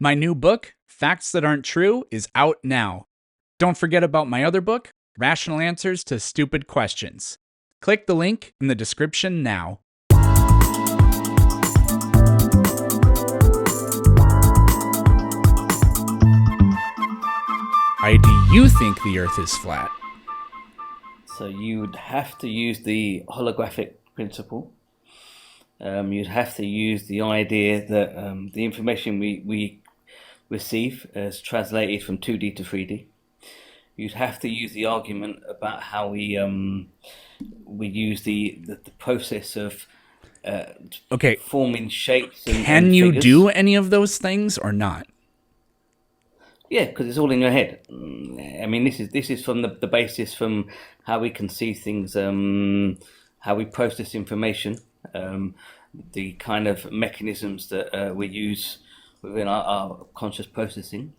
My new book, Facts That Aren't True, is out now. Don't forget about my other book, Rational Answers to Stupid Questions. Click the link in the description now. Why do you think the Earth is flat? So you'd have to use the holographic principle. You'd have to use the idea that the information we receive is translated from 2D to 3D. You'd have to use the argument about how we use the process of Okay, forming shapes can and you figures. do any of those things or not? Yeah, because it's all in your head. I mean, this is from the basis from how we can see things, how we process information, the kind of mechanisms that we use within our conscious processing.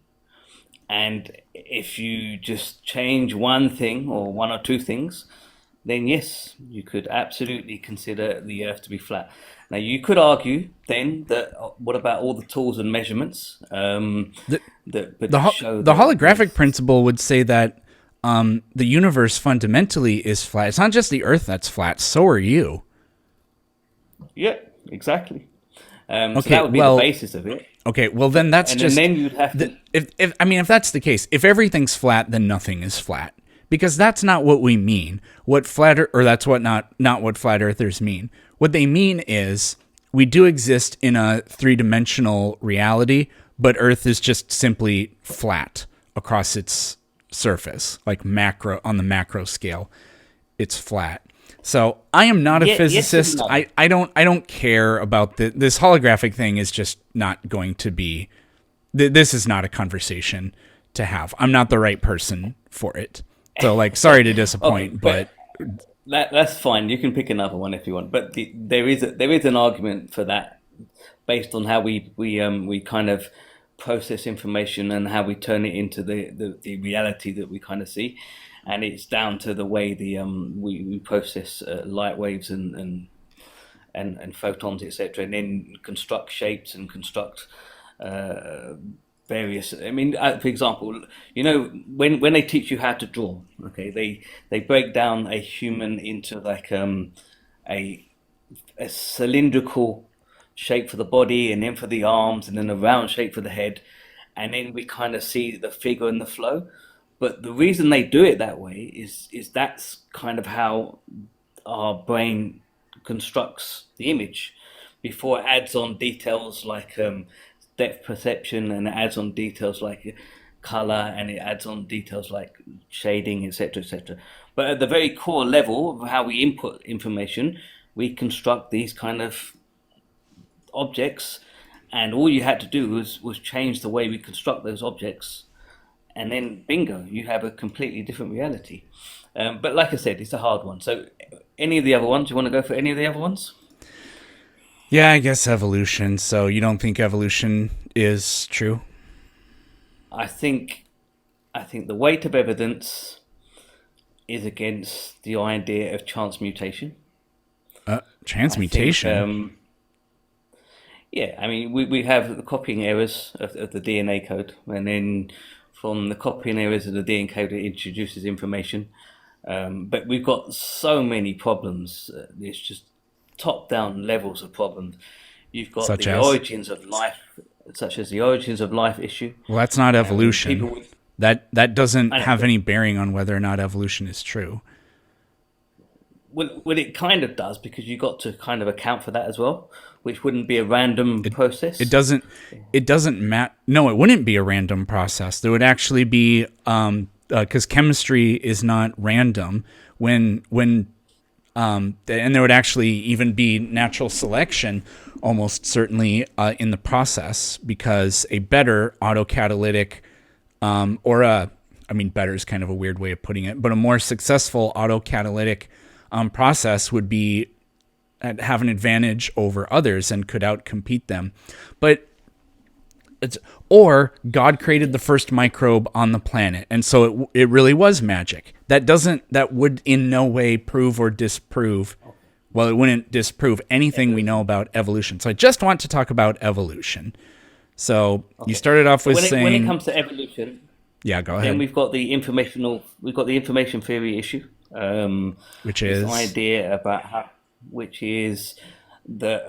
And if you just change one thing or one or two things, then yes, you could absolutely consider the Earth to be flat. Now, you could argue then that what about all the tools and measurements The, that the, would show the that holographic it's principle would say that the universe fundamentally is flat. It's not just the Earth that's flat, so are you. yeah, exactly. So Okay, that would be the well, basis of it, then that's and just then you'd have to. if that's the case, if everything's flat, then nothing is flat because that's not what we mean. What or that's what not what flat earthers mean. What they mean is we do exist in a three-dimensional reality, but Earth is just simply flat across its surface, like macro on the macro scale. It's flat. So I am not a Yeah, yes and physicist. no. I don't care about this holographic thing. Is just not going to be. This is not a conversation to have. I'm not the right person for it. So like, sorry to Okay, disappoint, but but that's fine. You can pick another one if you want. But there is an argument for that, based on how we kind of process information and how we turn it into the reality that we kind of see, and it's down to the way we process light waves and photons, etc., and then construct shapes and construct uh, various. I mean, for example, when they teach you how to draw, okay, they break down a human into like a a cylindrical shape for the body, and then for the arms, and then a round shape for the head, and then we kind of see the figure and the flow. But the reason they do it that way is that's kind of how our brain constructs the image before it adds on details like depth perception, and it adds on details like color, and it adds on details like shading, etc., etc. But at the very core level of how we input information, we construct these kind of objects, and all you had to do was change the way we construct those objects, and then bingo, you have a completely different reality. But like I said, it's a hard one. So, any of the other ones? You want to go for any of the other ones? yeah, I guess evolution. So you don't think evolution is true? I think I think the weight of evidence is against the idea of chance mutation. I think, Transmutation. yeah, I mean, we have the copying errors of the DNA code, and then from the copying errors of the DNA code, it introduces information. But we've got so many problems. It's just top down levels of problems. You've got Such the as? origins of life, such as the origins of life issue. Well, that's not People evolution. with, That doesn't I know, have but any bearing on whether or not evolution is true. well, it kind of does, because you got to kind of account for that as well, which wouldn't be a random It it process. doesn't it doesn't mat. No, it wouldn't be a random process. There would actually be because chemistry is not random. And there would actually even be natural selection, almost certainly in the process, because a better autocatalytic or a I mean, better is kind of a weird way of putting it, but a more successful autocatalytic process would be have an advantage over others and could outcompete them. But it's or God created the first microbe on the planet, and so it really was magic. That would in no way prove or disprove. Well, it wouldn't disprove anything we know Evolution. about evolution. So I just want to talk about evolution. So you Okay. started off So with when it saying, comes to evolution, yeah, go then ahead, we've got the information theory issue. which This is, idea about how, which is the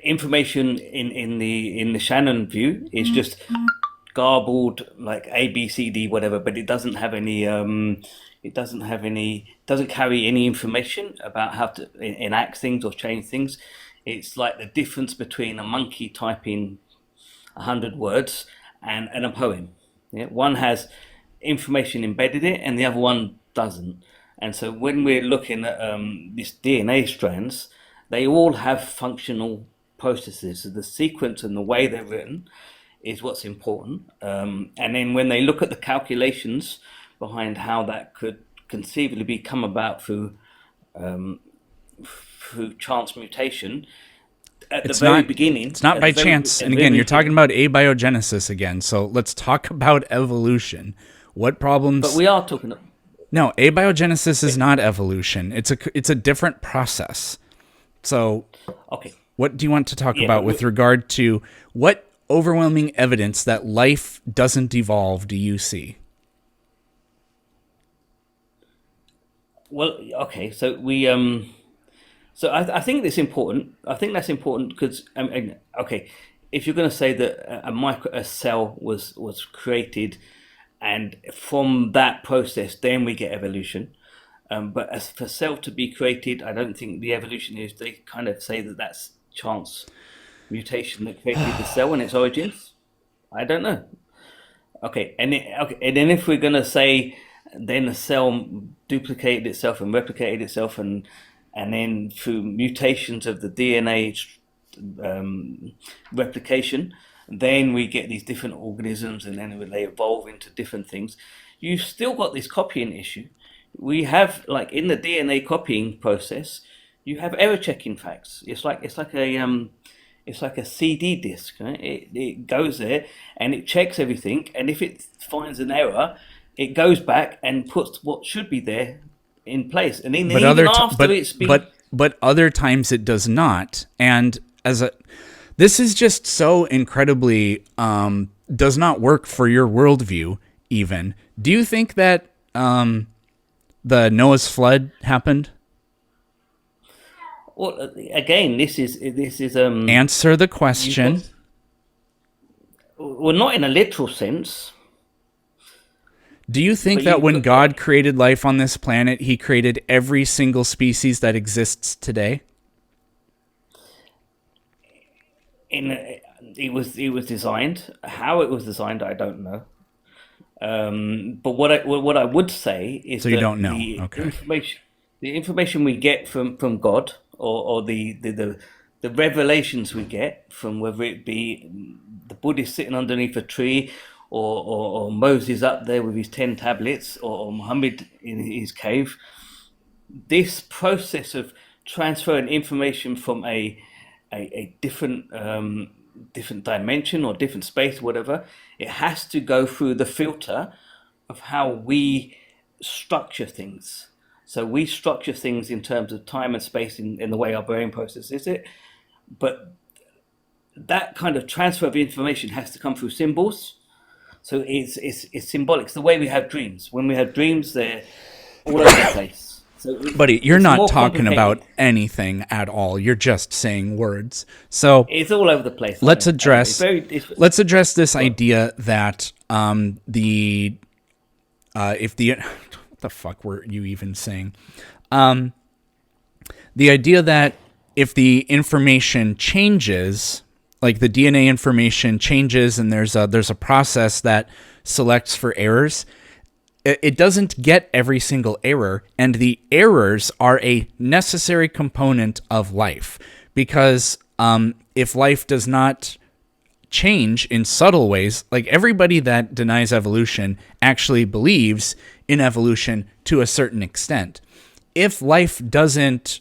information in the Shannon view is just garbled like A B C D whatever, but it doesn't have any doesn't carry any information about how to enact things or change things. It's like the difference between a monkey typing 100 words and a poem. Yeah? One has information embedded in it, and the other one doesn't. And so when we're looking at these DNA strands, they all have functional processes. So the sequence and the way they're written is what's important. And then when they look at the calculations behind how that could conceivably be come about through chance mutation, at the it's very not, beginning, it's not by chance. at And the again, very you're talking beginning, about abiogenesis again. So let's talk about evolution. What but problems? we are talking. No, abiogenesis is not evolution. It's a different process. So Okay, what do you want to talk yeah, about with regard to what overwhelming evidence that life doesn't evolve do you see? well, okay. So I think that's important. I think that's important because okay, if you're going to say that a cell was created, and from that process, then we get evolution. But as for cell to be created, I don't think the evolution is. They kind of say that that's chance mutation that created the cell and its origins. I don't know. Okay, and then if we're gonna say then the cell duplicated itself and replicated itself, and then through mutations of the DNA replication, then we get these different organisms, and then they evolve into different things. You've still got this copying issue. We have like in the DNA copying process, you have error checking facts. It's like a CD disc. Right? It goes there and it checks everything, and if it finds an error, it goes back and puts what should be there in place. And then But even after it's been but other times it does not. And as a this is just so incredibly does not work for your worldview. Even do you think that the Noah's flood happened? well, again, this is Answer the you've got question. well, not in a literal sense, Do you think but that you've when got God created life on this planet, he created every single species that exists today? in it was designed. How it was designed, I don't know. But what I would say is So you that don't know. Okay. the information we get from God, or the revelations we get from whether it be the Buddhist sitting underneath a tree, or Moses up there with his 10 tablets, or Muhammad in his cave, this process of transferring information from a different dimension or different space, whatever, it has to go through the filter of how we structure things. So we structure things in terms of time and space in the way our brain processes it, but that kind of transfer of information has to come through symbols. So it's symbolic. It's the way we have dreams. When we have dreams, they're all over the place. So Buddy, you're it's not more talking complicated. about anything at all. You're just saying words. So It's all over the place. let's I know. It's address very. It's, let's address this well, idea that the if the what the fuck were you even saying? The idea that if the information changes, like the DNA information changes, and there's a process that selects for errors, it doesn't get every single error, and the errors are a necessary component of life, because if life does not change in subtle ways, like everybody that denies evolution actually believes in evolution to a certain extent. If life doesn't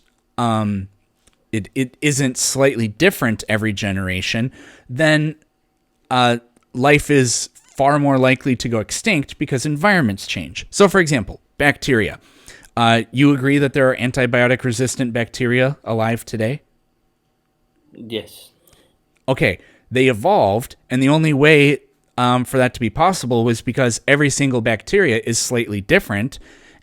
it isn't slightly different every generation, then life is far more likely to go extinct because environments change. So, for example, bacteria. You agree that there are antibiotic-resistant bacteria alive today? yes. Okay, they evolved, and the only way for that to be possible was because every single bacteria is slightly different,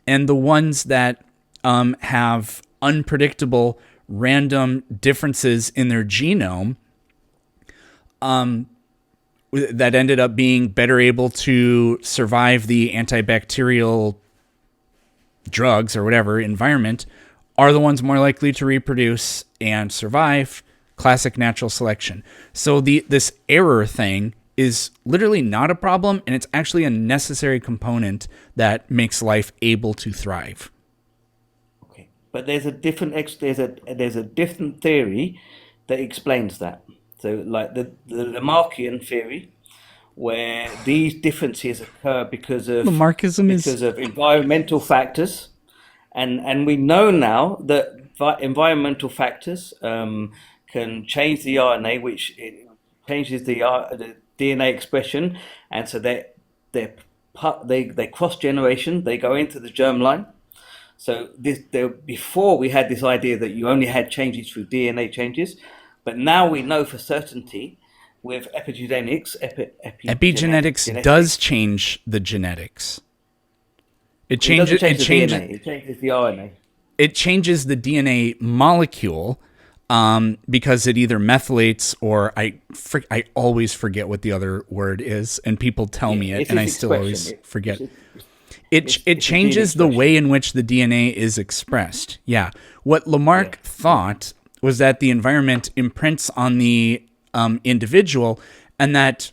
and the ones that have unpredictable random differences in their genome that ended up being better able to survive the antibacterial drugs or whatever environment are the ones more likely to reproduce and survive. Classic natural selection. So this error thing is literally not a problem, and it's actually a necessary component that makes life able to thrive. Okay, but there's a different there's a different theory that explains that. So, like the Lamarckian theory, where these differences occur Lamarckism is because of environmental factors, and we know now that environmental factors can change the RNA, which it changes the DNA expression, and so they cross generation, they go into the germline. So before we had this idea that you only had changes through DNA changes, but now we know for certainty with epigenetics does genetics, change the genetics. It it doesn't changes change the DNA, it changes the RNA. it changes the DNA molecule because it either methylates or I always forget what the other word is, and people tell me it, It's and I its still expression. always forget. It's It it's a gene changes the way expression. in which the DNA is expressed. Yeah. What Lamarck Yeah, thought was that the environment imprints on the individual, and that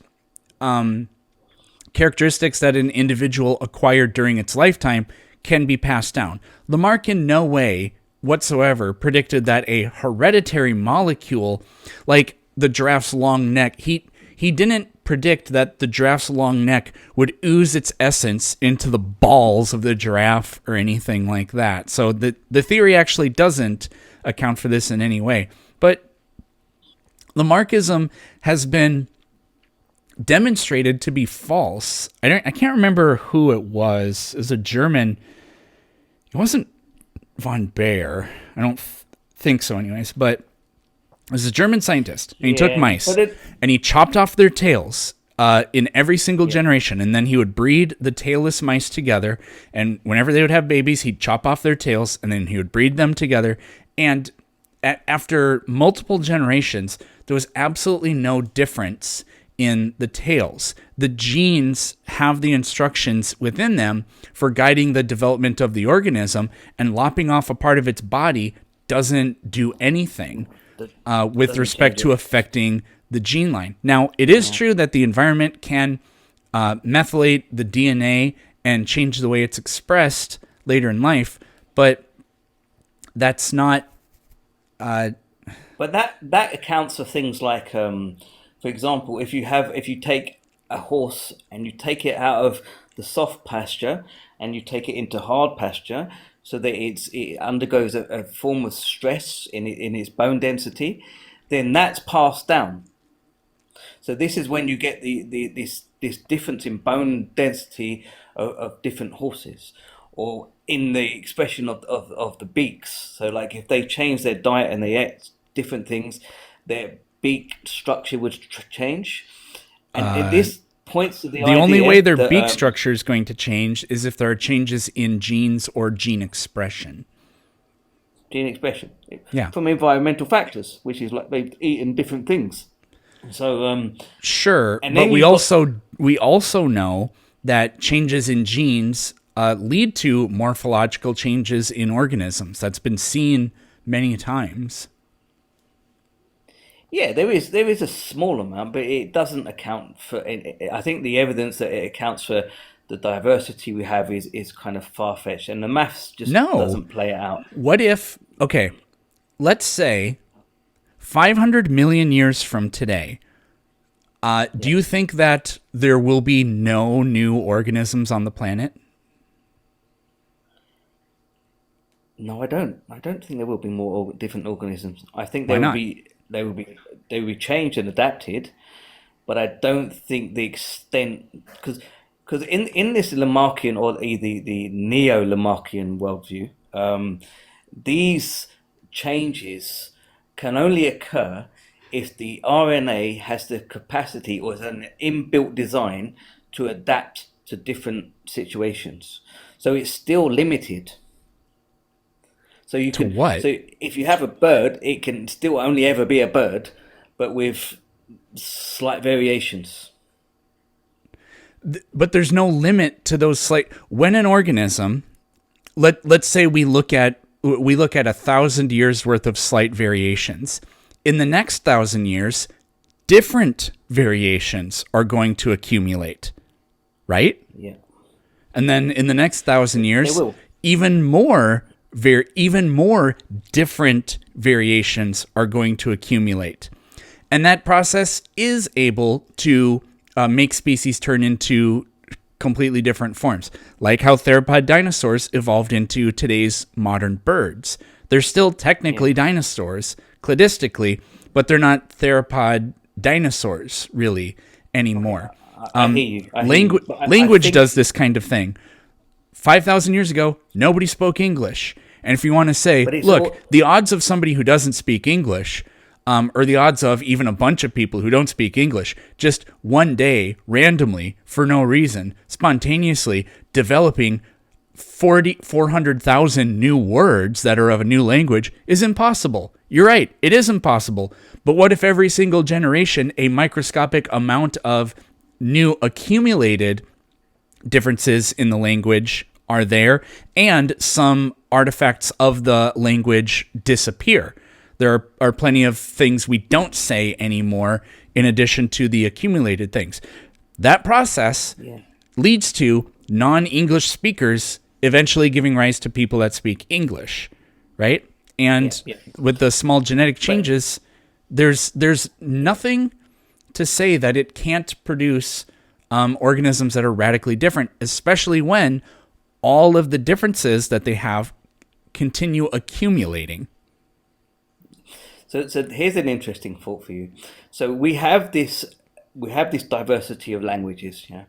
characteristics that an individual acquired during its lifetime can be passed down. Lamarck in no way whatsoever predicted that a hereditary molecule like the giraffe's long neck, he didn't predict that the giraffe's long neck would ooze its essence into the balls of the giraffe or anything like that. So the theory actually doesn't account for this in any way. But Lamarckism has been demonstrated to be false. I can't remember who it was. It was a German. It wasn't von Baer. I don't think so, anyways. But it was a German scientist, and he took yeah, mice and he chopped off their tails in every single generation, and then he would breed the tailless mice together. And whenever they would have babies, he'd chop off their tails, and then he would breed them together. And after multiple generations, there was absolutely no difference in the tails. The genes have the instructions within them for guiding the development of the organism, and lopping off a part of its body doesn't do anything with doesn't respect change to it. affecting the gene line. Now, it is true that the environment can methylate the DNA and change the way it's expressed later in life, but that's not. But that accounts for things like, for example, if you take a horse and you take it out of the soft pasture and you take it into hard pasture, so that it undergoes a form of stress in its bone density, then that's passed down. So this is when you get this difference in bone density of different horses, or in the expression of the beaks. So like if they change their diet and they ate different things, their beak structure would change, and this points to the The only way idea their that beak structure is going to change is if there are changes in genes or gene expression. gene expression Yeah. from environmental factors, which is like they've eaten different things. So Sure, and but then you've got we also know that changes in genes lead to morphological changes in organisms. That's been seen many times. yeah, there is a small amount, but it doesn't account for. I think the evidence that it accounts for the diversity we have is kind of far fetched, and the maths just No. doesn't play it out. What if, okay, let's say 500 million years from today, do Yeah. you think that there will be no new organisms on the planet? No, I don't. I don't think there will be more different organisms. I think Why not? they will be changed and adapted, but I don't think the extent because in this Lamarckian or the neo Lamarckian worldview, these changes can only occur if the RNA has the capacity or is an inbuilt design to adapt to different situations. So it's still limited. So you To can, what? so if you have a bird, it can still only ever be a bird, but with slight variations. But there's no limit to those slight. When an organism, let's say we look at 1,000 years worth of slight variations. In the next 1,000 years, different variations are going to accumulate, right? Yeah, And then in the next 1,000 they years, will. even more even more different variations are going to accumulate. And that process is able to make species turn into completely different forms, like how theropod dinosaurs evolved into today's modern birds. They're still Yeah, technically dinosaurs, cladistically, but they're not theropod dinosaurs really anymore. I hear you. I hear you. But I Language think, does this kind of thing. 5,000 years ago, nobody spoke English. And if you want to say, but it's look, all. the odds of somebody who doesn't speak English, or the odds of even a bunch of people who don't speak English, just one day, randomly, for no reason, spontaneously developing 400,000 new words that are of a new language is impossible. You're right, it is impossible. But what if every single generation, a microscopic amount of new accumulated differences in the language are there, and some artifacts of the language disappear? There are plenty of things we don't say anymore in addition to the accumulated things. That process Yeah, leads to non-English speakers eventually giving rise to people that speak English, right? yeah, And yeah. with the small genetic But changes, there's nothing to say that it can't produce organisms that are radically different, especially when all of the differences that they have continue accumulating. so here's an interesting thought for you. So we have this diversity of languages, yeah.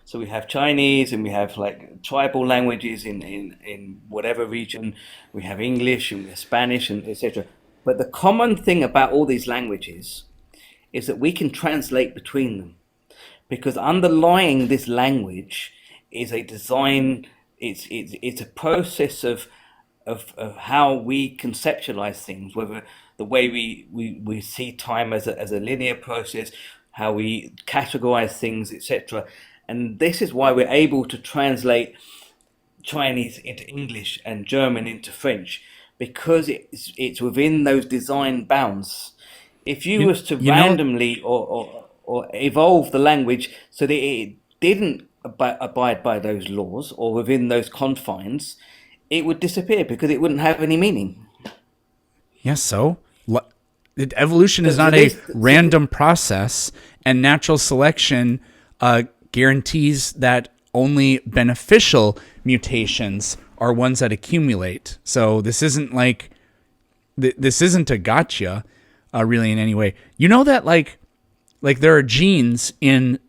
So we have Chinese and we have like tribal languages in whatever region. We have English and we have Spanish and etc. But the common thing about all these languages is that we can translate between them because underlying this language is a design. It's a process of how we conceptualize things, whether the way we see time as a linear process, how we categorize things, etc. And this is why we're able to translate Chinese into English and German into French because it's within those design bounds. If you You was to you know randomly or evolve the language so that it didn't abide by those laws or within those confines, it would disappear because it wouldn't have any meaning. Yes, evolution is So not a this, so th- random process, and natural selection guarantees that only beneficial mutations are ones that accumulate. So this isn't like this isn't a gotcha, really in any way. You know that like there are genes in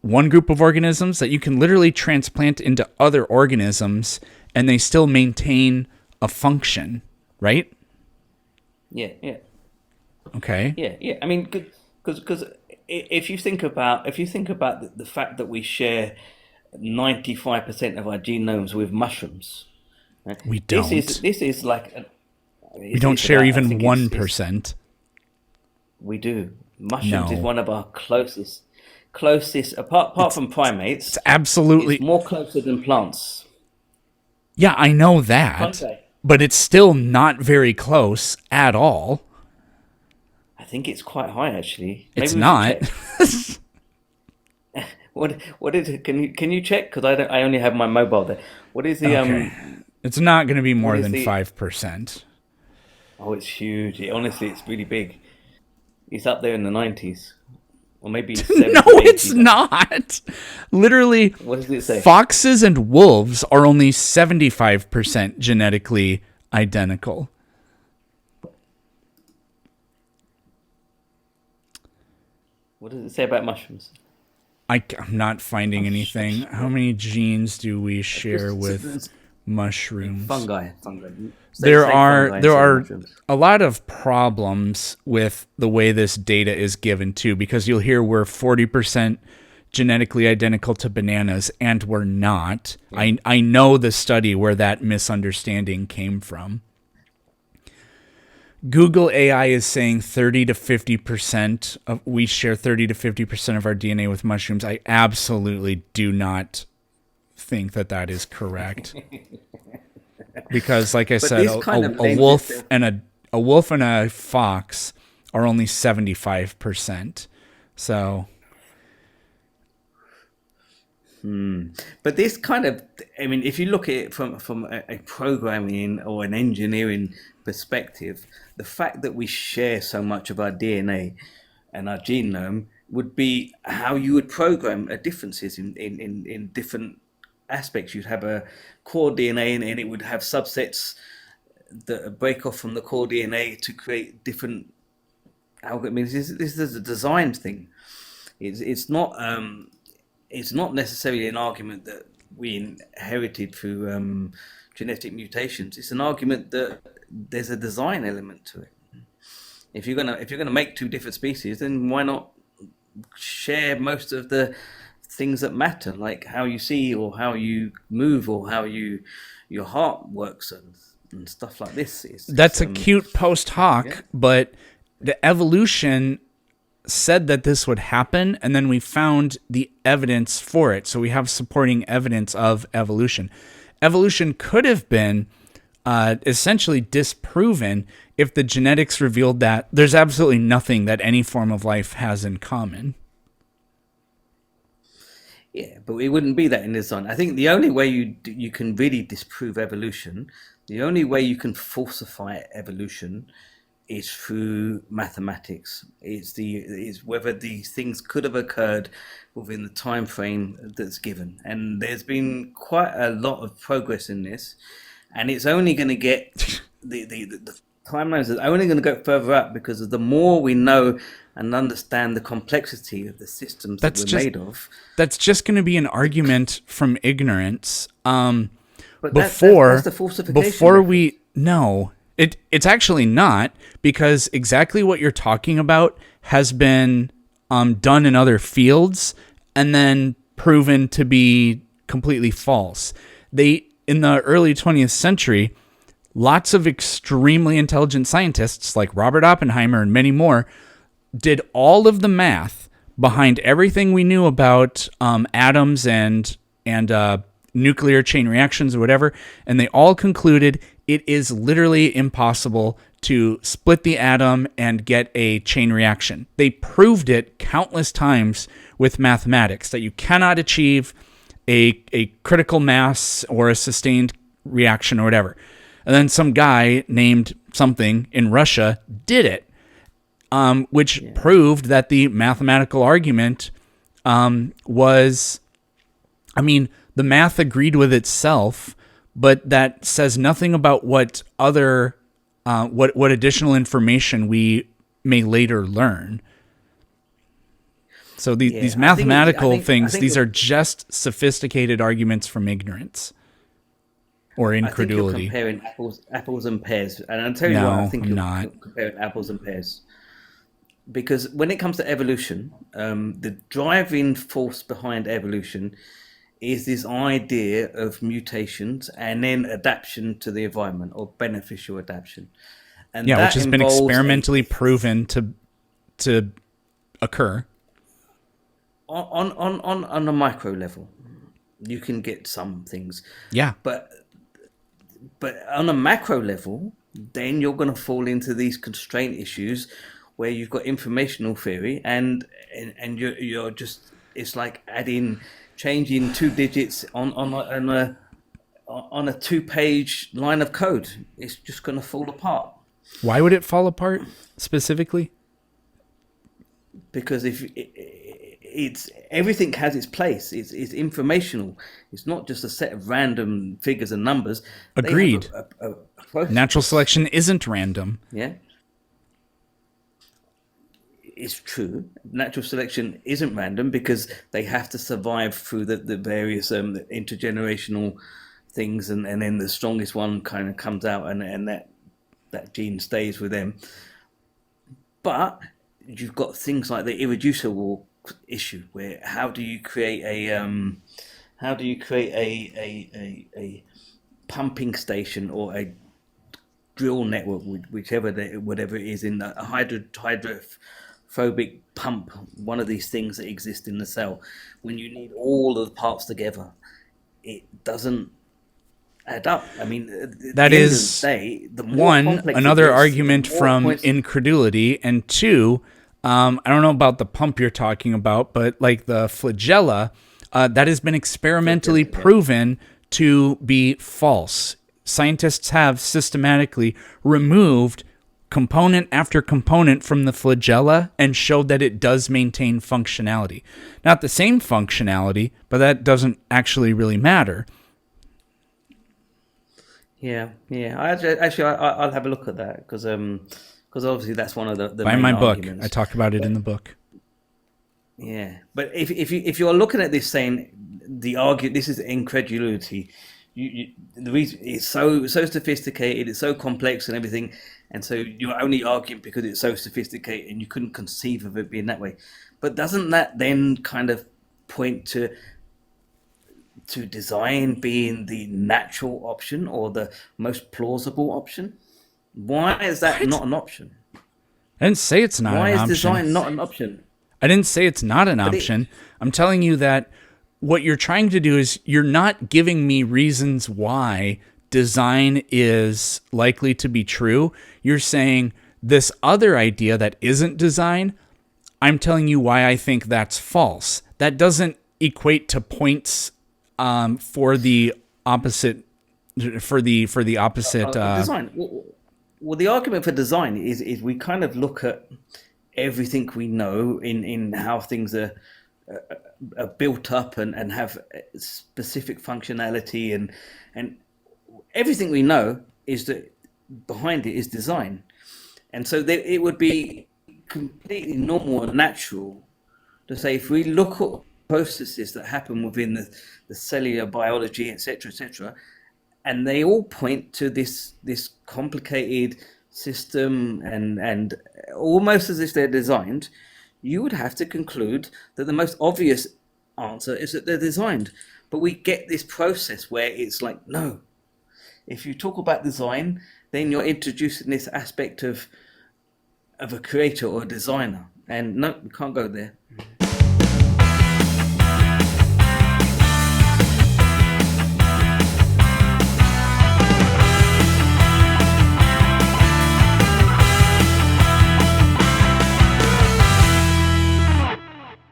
one group of organisms that you can literally transplant into other organisms, and they still maintain a function, right? yeah, yeah. Okay. Yeah, yeah. I mean, because if you think about the fact that we share 95% of our genomes with mushrooms, right? We don't. This is like We don't it's share about I even think it's 1%. we do. Mushrooms is No. one of our closest apart It's from it's primates, it's absolutely. more closer than plants. Yeah, I know that, Contact. but it's still not very close at all. I think it's quite high actually. It's Maybe we should not. check. What is it? Can you check? Because I only have my mobile there. What is the Okay. It's not going to be what more is than the 5%. oh, it's huge. Honestly, it's really big. It's up there in the 90s, or maybe No, 70s, it's 80s. not. Literally, What does it say? foxes and wolves are only 75% genetically identical. What does it say about mushrooms? I'm not finding anything. How many genes do we share with mushrooms. Fungi. There Say are fungi there instead of are mushrooms. a lot of problems with the way this data is given too, because you'll hear we're 40% genetically identical to bananas, and we're not. Yeah. I know the study where that misunderstanding came from. Google AI is saying 30 to 50% of we share 30 to 50% of our DNA with mushrooms. I absolutely do not think that that is correct, because like I But said, this kind of a lends wolf itself. and a wolf and a fox are only 75%. So, But this kind of, I mean, if you look at it from a programming or an engineering perspective, the fact that we share so much of our DNA and our genome would be how you would program differences in different aspects. You'd have a core DNA and it would have subsets that break off from the core DNA to create different algorithms. This is a design thing. It's not. It's not necessarily an argument that we inherited through genetic mutations. It's an argument that there's a design element to it. If you're gonna make two different species, then why not share most of the things that matter, like how you see or how you move or how your heart works and stuff like this. that's a cute post Yeah. hoc, but the evolution said that this would happen, and then we found the evidence for it. So we have supporting evidence of evolution. Evolution could have been essentially disproven if the genetics revealed that there's absolutely nothing that any form of life has in common. Yeah, but it wouldn't be that in design. I think the only way you can really disprove evolution, the only way you can falsify evolution, is through mathematics. Is whether these things could have occurred within the time frame that's given. And there's been quite a lot of progress in this, and it's only going to get the timelines are only going to go further up because of the more we know and understand the complexity of the systems that That's we're just made of. that's just going to be an argument from ignorance. But that's Before the falsification before method. we no, it's actually not, because exactly what you're talking about has been done in other fields and then proven to be completely false. They in the early 20th century, lots of extremely intelligent scientists like Robert Oppenheimer and many more did all of the math behind everything we knew about atoms and nuclear chain reactions or whatever, and they all concluded it is literally impossible to split the atom and get a chain reaction. They proved it countless times with mathematics that you cannot achieve a critical mass or a sustained reaction or whatever. And then some guy named something in Russia did it, which Yeah. proved that the mathematical argument was, I mean, the math agreed with itself, but that says nothing about what other, what additional information we may later learn. So these Yeah, I think it, mathematical I things, think these are just sophisticated arguments from ignorance or I think you're incredulity. comparing apples and pears, and I'll tell you why I No, think I'm you're not. comparing apples and pears. Because when it comes to evolution, the driving force behind evolution is this idea of mutations and then adaptation to the environment or beneficial adaptation, and Yeah, which that has been involves experimentally proven to occur. on a micro level. You can get some things, Yeah, but on a macro level, then you're going to fall into these constraint issues where you've got informational theory and you're just it's like adding changing two digits on a two-page line of code. It's just going to fall apart why would it fall apart specifically? because if it's everything has its place. It's informational. It's not just a set of random figures and numbers. They have Agreed. a process. Natural selection isn't random. Yeah, it's true. Natural selection isn't random because they have to survive through the various intergenerational things, and then the strongest one kind of comes out, and that gene stays with them. But you've got things like the irreducible issue, where how do you create a pumping station or a drill network, whatever it is, in a hydrophobic pump, one of these things that exist in the cell, when you need all of the parts together, it doesn't add up. I mean, at That the end is, of the day, the more one, complex it another is, argument the more from points. incredulity, and two, I don't know about the pump you're talking about, but like the flagella, that has been experimentally Yeah. proven to be false. Scientists have systematically removed component after component from the flagella and showed that it does maintain functionality. Not the same functionality, but that doesn't actually really matter. Yeah, yeah. I'll have a look at that, because obviously that's one of the Buy main my book. I arguments. talk about it in But the book. yeah, but if you're looking at this saying this is incredulity. The reason it's so sophisticated, it's so complex and everything, and so you're only arguing because it's so sophisticated and you couldn't conceive of it being that way. But doesn't that then kind of point to design being the natural option or the most plausible option? Why is that What? not an option? I didn't say it's not Why an is option. design not an option? I didn't say it's not an But it, option. I'm telling you that what you're trying to do is you're not giving me reasons why design is likely to be true. You're saying this other idea that isn't design, I'm telling you why I think that's false. That doesn't equate to points for the opposite for the opposite design. Well, the argument for design is we kind of look at everything we know in how things are built up and have specific functionality, and everything we know is that behind it is design, and so it would be completely normal and natural to say, if we look at processes that happen within the cellular biology, etc., and they all point to this complicated system, and almost as if they're designed, you would have to conclude that the most obvious answer is that they're designed. But we get this process where it's like, no, if you talk about design, then you're introducing this aspect of a creator or a designer, and no, we can't go there.